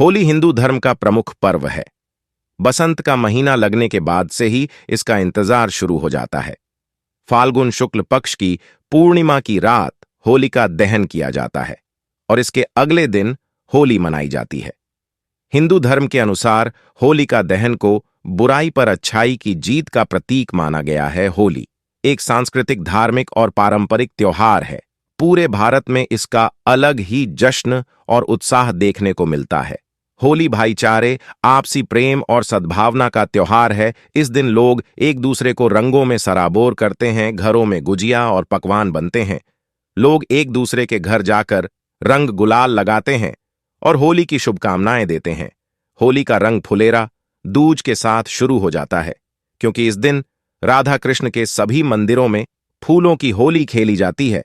होली हिंदू धर्म का प्रमुख पर्व है। बसंत का महीना लगने के बाद से ही इसका इंतजार शुरू हो जाता है। फाल्गुन शुक्ल पक्ष की पूर्णिमा की रात होलिका दहन किया जाता है और इसके अगले दिन होली मनाई जाती है। हिंदू धर्म के अनुसार होलिका दहन को बुराई पर अच्छाई की जीत का प्रतीक माना गया है। होली एक सांस्कृतिक, धार्मिक और पारंपरिक त्योहार है। पूरे भारत में इसका अलग ही जश्न और उत्साह देखने को मिलता है। होली भाईचारे, आपसी प्रेम और सद्भावना का त्योहार है। इस दिन लोग एक दूसरे को रंगों में सराबोर करते हैं, घरों में गुजिया और पकवान बनते हैं। लोग एक दूसरे के घर जाकर रंग गुलाल लगाते हैं और होली की शुभकामनाएं देते हैं। होली का रंग फुलेरा दूज के साथ शुरू हो जाता है, क्योंकि इस दिन राधा कृष्ण के सभी मंदिरों में फूलों की होली खेली जाती है।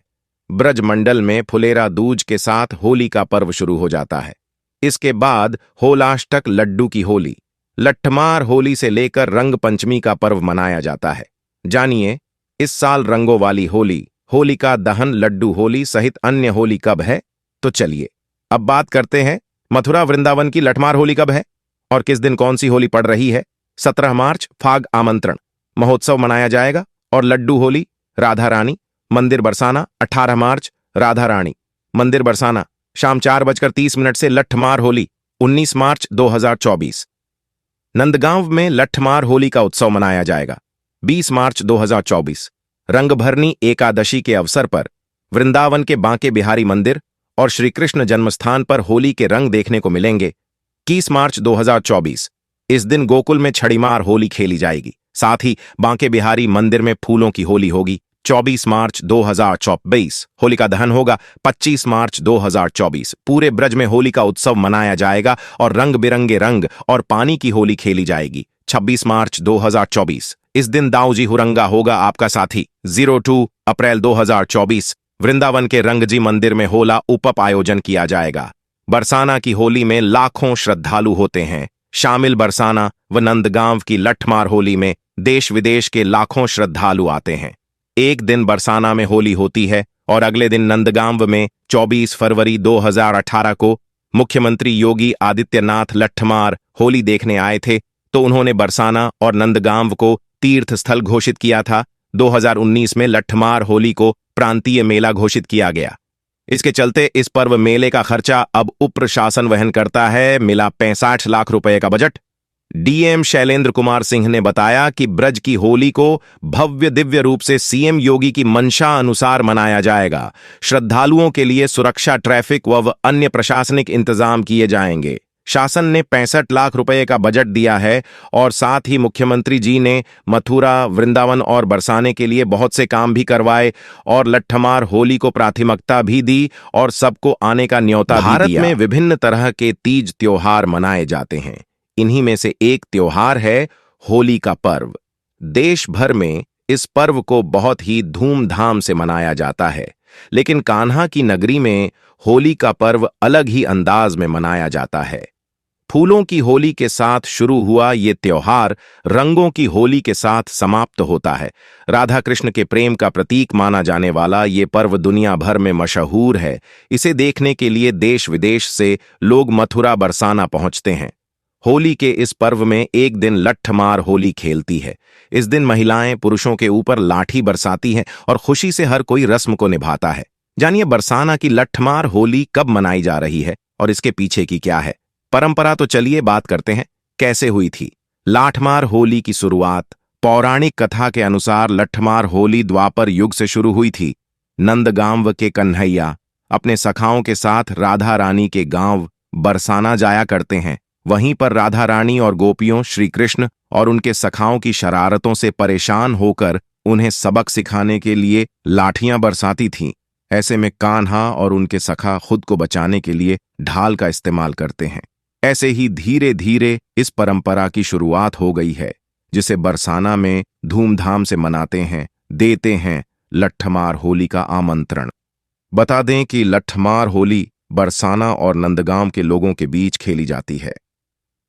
ब्रजमंडल में फुलेरा दूज के साथ होली का पर्व शुरू हो जाता है। इसके बाद होलाष्टक लड्डू की होली, लट्ठमार होली से लेकर रंग पंचमी का पर्व मनाया जाता है। जानिए, इस साल रंगों वाली होली, होलिका दहन, लड्डू होली सहित अन्य होली कब है? तो चलिए अब बात करते हैं मथुरा वृंदावन की लठमार होली कब है और किस दिन कौन सी होली पड़ रही है। 17 मार्च फाग आमंत्रण महोत्सव मनाया जाएगा और लड्डू होली राधा रानी मंदिर बरसाना 18 मार्च राधा रानी मंदिर बरसाना शाम 4:30 से लठमार होली 19 मार्च 2024। नंदगांव में लठमार होली का उत्सव मनाया जाएगा 20 मार्च 2024। रंगभरनी एकादशी के अवसर पर वृंदावन के बांके बिहारी मंदिर और श्री कृष्ण जन्मस्थान पर होली के रंग देखने को मिलेंगे 21 मार्च 2024। इस दिन गोकुल में छड़ीमार होली खेली जाएगी। साथ ही बांके बिहारी मंदिर में फूलों की होली होगी। 24 मार्च 2024 होलिका दहन होगा। 25 मार्च 2024 पूरे ब्रज में होली का उत्सव मनाया जाएगा और रंग बिरंगे रंग और पानी की होली खेली जाएगी। 26 मार्च 2024 इस दिन दाऊजी हुरंगा होगा आपका साथी। 02 अप्रैल 2024 वृंदावन के रंगजी मंदिर में होला उपप आयोजन किया जाएगा। बरसाना की होली में लाखों श्रद्धालु होते हैं शामिल। बरसाना व नंदगांव की लठमार होली में देश विदेश के लाखों श्रद्धालु आते हैं। एक दिन बरसाना में होली होती है और अगले दिन नंदगांव में 24 फरवरी 2018 को मुख्यमंत्री योगी आदित्यनाथ लठमार होली देखने आए थे, तो उन्होंने बरसाना और नंदगांव को तीर्थ स्थल घोषित किया था। 2019 में लठमार होली को प्रांतीय मेला घोषित किया गया। इसके चलते इस पर्व मेले का खर्चा अब उप प्रशासन वहन करता है। मिला 65 लाख रुपए का बजट। डीएम शैलेंद्र कुमार सिंह ने बताया कि ब्रज की होली को भव्य दिव्य रूप से सीएम योगी की मंशा अनुसार मनाया जाएगा। श्रद्धालुओं के लिए सुरक्षा, ट्रैफिक व अन्य प्रशासनिक इंतजाम किए जाएंगे। शासन ने 65 लाख रुपए का बजट दिया है और साथ ही मुख्यमंत्री जी ने मथुरा, वृंदावन और बरसाने के लिए बहुत से काम भी करवाए और लट्ठमार होली को प्राथमिकता भी दी और सबको आने का न्योता भी दिया। भारत में विभिन्न तरह के तीज त्योहार मनाए जाते हैं। इन्हीं में से एक त्योहार है होली का पर्व। देश भर में इस पर्व को बहुत ही धूमधाम से मनाया जाता है, लेकिन कान्हा की नगरी में होली का पर्व अलग ही अंदाज में मनाया जाता है। फूलों की होली के साथ शुरू हुआ ये त्योहार रंगों की होली के साथ समाप्त होता है। राधा कृष्ण के प्रेम का प्रतीक माना जाने वाला ये पर्व दुनिया भर में मशहूर है। इसे देखने के लिए देश विदेश से लोग मथुरा, बरसाना पहुंचते हैं। होली के इस पर्व में एक दिन लट्ठमार होली खेलती है। इस दिन महिलाएं पुरुषों के ऊपर लाठी बरसाती हैं और खुशी से हर कोई रस्म को निभाता है। जानिए, बरसाना की लट्ठमार होली कब मनाई जा रही है और इसके पीछे की क्या है परंपरा। तो चलिए बात करते हैं कैसे हुई थी लाठमार होली की शुरुआत। पौराणिक कथा के अनुसार लट्ठमार होली द्वापर युग से शुरू हुई थी। नंदगांव के कन्हैया अपने सखाओं के साथ राधा रानी के गांव बरसाना जाया करते हैं। वहीं पर राधा रानी और गोपियों श्री कृष्ण और उनके सखाओं की शरारतों से परेशान होकर उन्हें सबक सिखाने के लिए लाठियां बरसाती थीं। ऐसे में कान्हा और उनके सखा खुद को बचाने के लिए ढाल का इस्तेमाल करते हैं। ऐसे ही धीरे धीरे इस परंपरा की शुरुआत हो गई है, जिसे बरसाना में धूमधाम से मनाते हैं, देते हैं लट्ठमार होली का आमंत्रण। बता दें कि लट्ठमार होली बरसाना और नंदगांव के लोगों के बीच खेली जाती है।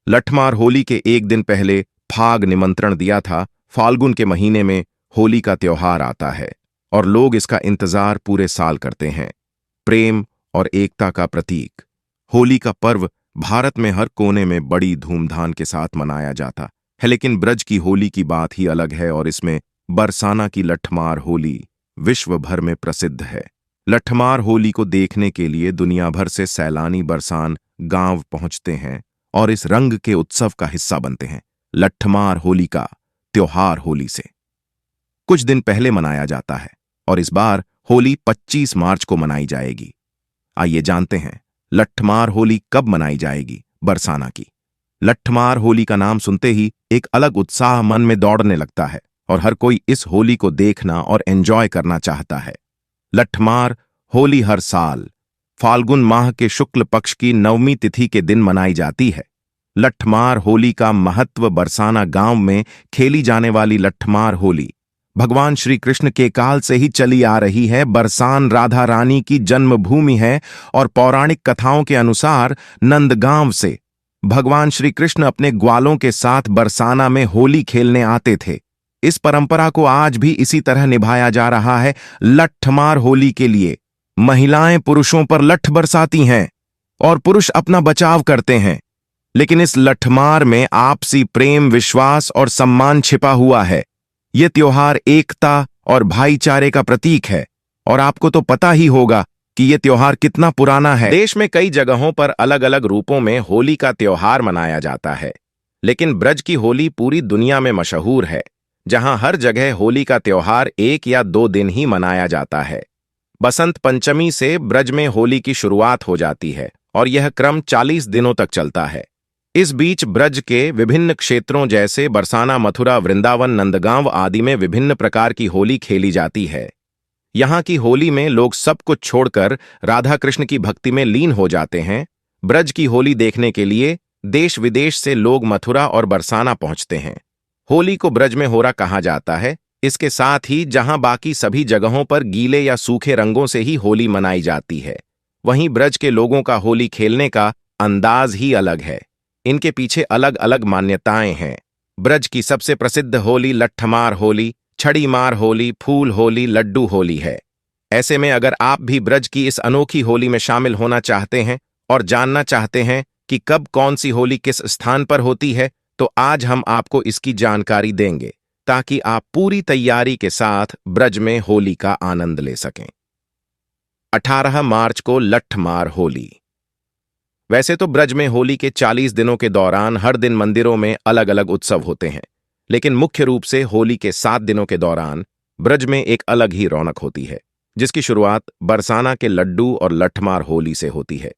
लट्ठमार होली के एक दिन पहले फाग निमंत्रण दिया था। फाल्गुन के महीने में होली का त्योहार आता है और लोग इसका इंतजार पूरे साल करते हैं। प्रेम और एकता का प्रतीक होली का पर्व भारत में हर कोने में बड़ी धूमधाम के साथ मनाया जाता है, लेकिन ब्रज की होली की बात ही अलग है और इसमें बरसाना की लठमार होली विश्व भर में प्रसिद्ध है। लठमार होली को देखने के लिए दुनिया भर से सैलानी बरसान गांव पहुंचते हैं और इस रंग के उत्सव का हिस्सा बनते हैं। लठमार होली का त्योहार होली से कुछ दिन पहले मनाया जाता है और इस बार होली 25 मार्च को मनाई जाएगी। आइए जानते हैं लठमार होली कब मनाई जाएगी। बरसाना की लठमार होली का नाम सुनते ही एक अलग उत्साह मन में दौड़ने लगता है और हर कोई इस होली को देखना और एंजॉय करना चाहता है। लठमार होली हर साल फाल्गुन माह के शुक्ल पक्ष की 9वीं तिथि के दिन मनाई जाती है। लठमार होली का महत्व बरसाना गांव में खेली जाने वाली लठमार होली भगवान श्री कृष्ण के काल से ही चली आ रही है। बरसान राधा रानी की जन्मभूमि है और पौराणिक कथाओं के अनुसार नंदगांव से भगवान श्री कृष्ण अपने ग्वालों के साथ बरसाना में होली खेलने आते थे। इस परंपरा को आज भी इसी तरह निभाया जा रहा है। लठमार होली के लिए महिलाएं पुरुषों पर लठ बरसाती हैं और पुरुष अपना बचाव करते हैं, लेकिन इस लठमार में आपसी प्रेम, विश्वास और सम्मान छिपा हुआ है। यह त्योहार एकता और भाईचारे का प्रतीक है और आपको तो पता ही होगा कि यह त्योहार कितना पुराना है। देश में कई जगहों पर अलग अलग रूपों में होली का त्योहार मनाया जाता है, लेकिन ब्रज की होली पूरी दुनिया में मशहूर है, जहां हर जगह होली का त्योहार 1 या 2 दिन ही मनाया जाता है। बसंत पंचमी से ब्रज में होली की शुरुआत हो जाती है और यह क्रम 40 दिनों तक चलता है। इस बीच ब्रज के विभिन्न क्षेत्रों जैसे बरसाना, मथुरा, वृंदावन, नंदगांव आदि में विभिन्न प्रकार की होली खेली जाती है। यहाँ की होली में लोग सब कुछ छोड़कर राधा कृष्ण की भक्ति में लीन हो जाते हैं। ब्रज की होली देखने के लिए देश विदेश से लोग मथुरा और बरसाना पहुंचते हैं। होली को ब्रज में होरा कहा जाता है। इसके साथ ही जहां बाकी सभी जगहों पर गीले या सूखे रंगों से ही होली मनाई जाती है, वहीं ब्रज के लोगों का होली खेलने का अंदाज ही अलग है। इनके पीछे अलग अलग मान्यताएं हैं। ब्रज की सबसे प्रसिद्ध होली लठमार होली, छड़ी मार होली, फूल होली, लड्डू होली है। ऐसे में अगर आप भी ब्रज की इस अनोखी होली में शामिल होना चाहते हैं और जानना चाहते हैं कि कब कौन सी होली किस स्थान पर होती है, तो आज हम आपको इसकी जानकारी देंगे ताकि आप पूरी तैयारी के साथ ब्रज में होली का आनंद ले सकें। 18 मार्च को लठमार होली। वैसे तो ब्रज में होली के 40 दिनों के दौरान हर दिन मंदिरों में अलग अलग उत्सव होते हैं, लेकिन मुख्य रूप से होली के 7 दिनों के दौरान ब्रज में एक अलग ही रौनक होती है, जिसकी शुरुआत बरसाना के लड्डू और लठमार होली से होती है।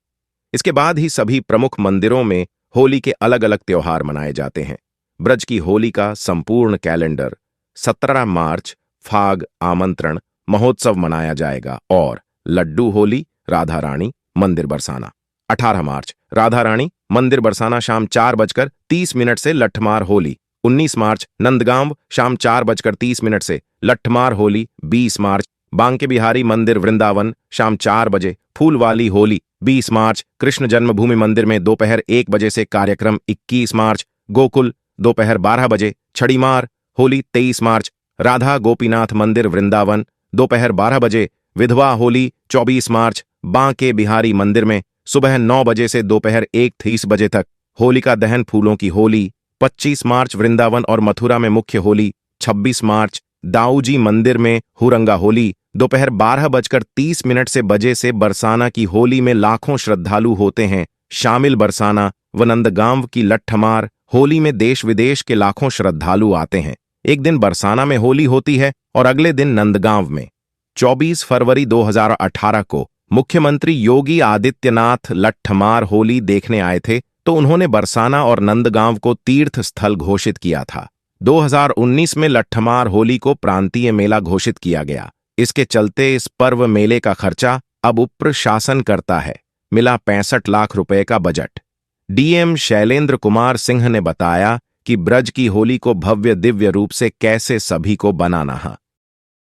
इसके बाद ही सभी प्रमुख मंदिरों में होली के अलग अलग त्योहार मनाए जाते हैं। ब्रज की होली का संपूर्ण कैलेंडर 17 मार्च फाग आमंत्रण महोत्सव मनाया जाएगा और लड्डू होली राधा रानी मंदिर बरसाना। 18 मार्च राधा रानी मंदिर बरसाना शाम 4:30 से लठमार होली। 19 मार्च नंदगांव शाम 4:30 से लठमार होली। 20 मार्च बांके बिहारी मंदिर वृंदावन शाम 4 बजे फूल वाली होली। 20 मार्च कृष्ण जन्मभूमि मंदिर में दोपहर 1 बजे से कार्यक्रम। 21 मार्च गोकुल दोपहर 12 बजे छड़ीमार होली। 23 मार्च राधा गोपीनाथ मंदिर वृंदावन दोपहर 12 बजे विधवा होली। 24 मार्च बांके बिहारी मंदिर में सुबह 9 बजे से दोपहर 1:30 बजे तक होलिका दहन फूलों की होली। 25 मार्च वृंदावन और मथुरा में मुख्य होली। 26 मार्च दाऊजी मंदिर में हुरंगा होली। दोपहर 12:30 से बजे से बरसाना की होली में लाखों श्रद्धालु होते हैं शामिल। बरसाना व नंदगांव की लठमार होली में देश विदेश के लाखों श्रद्धालु आते हैं। एक दिन बरसाना में होली होती है और अगले दिन नंदगांव में। 24 फरवरी 2018 को मुख्यमंत्री योगी आदित्यनाथ लठमार होली देखने आए थे, तो उन्होंने बरसाना और नंदगांव को तीर्थ स्थल घोषित किया था। 2019 में लठमार होली को प्रांतीय मेला घोषित किया गया। इसके चलते इस पर्व मेले का खर्चा अब उप्र शासन करता है। मिला 65 लाख रुपए का बजट। डीएम शैलेंद्र कुमार सिंह ने बताया कि ब्रज की होली को भव्य दिव्य रूप से कैसे सभी को बनाना है।